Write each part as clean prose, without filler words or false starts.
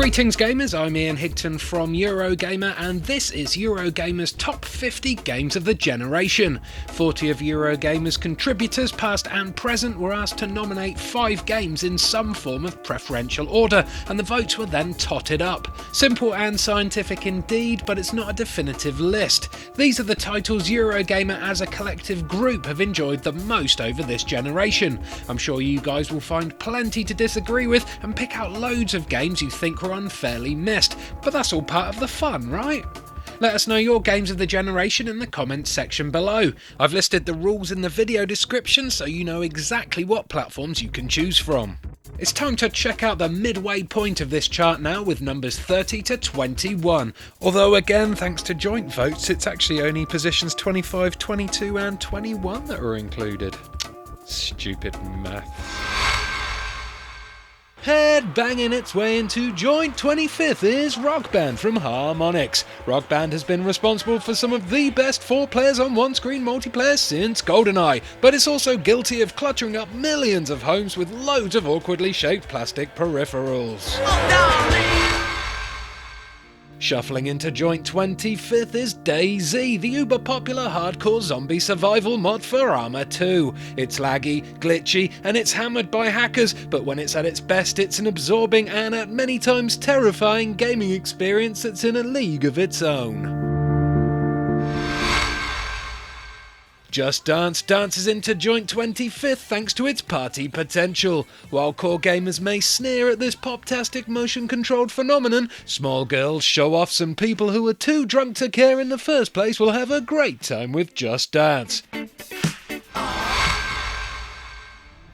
Greetings gamers, I'm Ian Higton from Eurogamer and this is Eurogamer's Top 50 Games of the Generation. 40 of Eurogamer's contributors, past and present, were asked to nominate 5 games in some form of preferential order, and the votes were then totted up. Simple and scientific indeed, but it's not a definitive list. These are the titles Eurogamer as a collective group have enjoyed the most over this generation. I'm sure you guys will find plenty to disagree with and pick out loads of games you think were unfairly missed, but that's all part of the fun, right? Let us know your games of the generation in the comments section below. I've listed the rules in the video description so you know exactly what platforms you can choose from. It's time to check out the midway point of this chart now with numbers 30 to 21. Although again, thanks to joint votes, it's actually only positions 25, 22 and 21 that are included. Stupid math. Head banging its way into joint 25th is Rock Band from Harmonix. Rock Band has been responsible for some of the best 4 players on one screen multiplayer since GoldenEye, but it's also guilty of cluttering up millions of homes with loads of awkwardly shaped plastic peripherals. Shuffling into joint 25th is DayZ, the uber popular hardcore zombie survival mod for Arma 2. It's laggy, glitchy, and it's hammered by hackers, but when it's at its best it's an absorbing and at many times terrifying gaming experience that's in a league of its own. Just Dance dances into joint 25th thanks to its party potential. While core gamers may sneer at this pop-tastic motion-controlled phenomenon, small girls, show-offs and people who are too drunk to care in the first place will have a great time with Just Dance.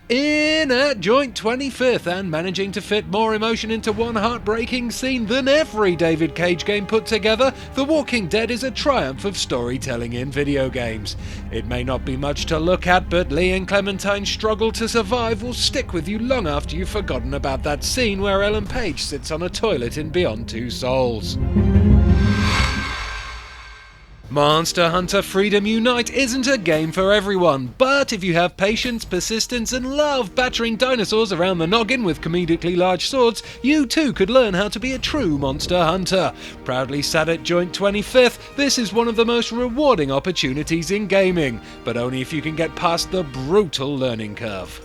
In at joint 25th and managing to fit more emotion into one heartbreaking scene than every David Cage game put together, The Walking Dead is a triumph of storytelling in video games. It may not be much to look at, but Lee and Clementine's struggle to survive will stick with you long after you've forgotten about that scene where Ellen Page sits on a toilet in Beyond Two Souls. Monster Hunter Freedom Unite isn't a game for everyone, but if you have patience, persistence and love battering dinosaurs around the noggin with comedically large swords, you too could learn how to be a true monster hunter. Proudly sat at joint 25th, this is one of the most rewarding opportunities in gaming, but only if you can get past the brutal learning curve.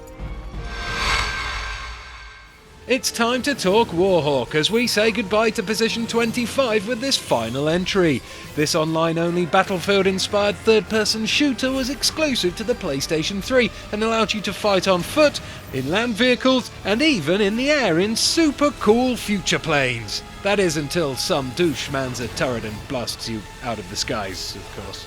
It's time to talk Warhawk as we say goodbye to position 25 with this final entry. This online-only Battlefield-inspired third-person shooter was exclusive to the PlayStation 3 and allowed you to fight on foot, in land vehicles, and even in the air in super cool future planes. That is until some douche mans a turret and blasts you out of the skies, of course.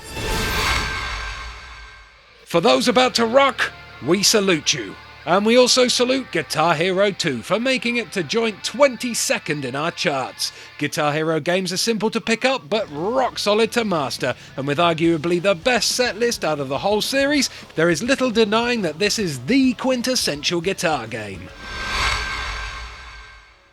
For those about to rock, we salute you. And we also salute Guitar Hero 2 for making it to joint 22nd in our charts. Guitar Hero games are simple to pick up but rock solid to master, and with arguably the best set list out of the whole series, there is little denying that this is the quintessential guitar game.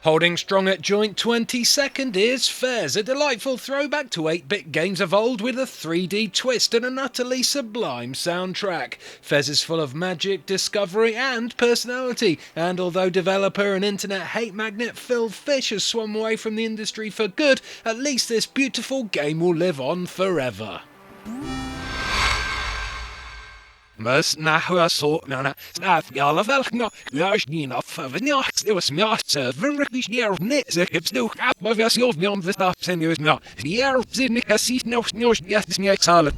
Holding strong at joint 22nd is Fez, a delightful throwback to 8-bit games of old with a 3D twist and an utterly sublime soundtrack. Fez is full of magic, discovery and personality, and although developer and internet hate magnet Phil Fish has swum away from the industry for good, at least this beautiful game will live on forever. Must nahua so nana snaf yalla velkna lajnina favnja det was mja serverrish near nitze it's no what was your nom the stuff send you no near zinika sit no yes sal.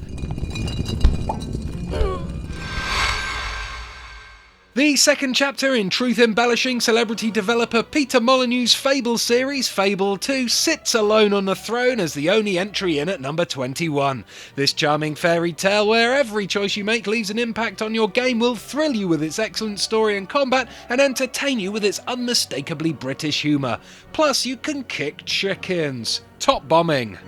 The second chapter in truth-embellishing celebrity developer Peter Molyneux's Fable series, Fable 2, sits alone on the throne as the only entry in at number 21. This charming fairy tale, where every choice you make leaves an impact on your game, will thrill you with its excellent story and combat, and entertain you with its unmistakably British humour. Plus, you can kick chickens. Top bombing.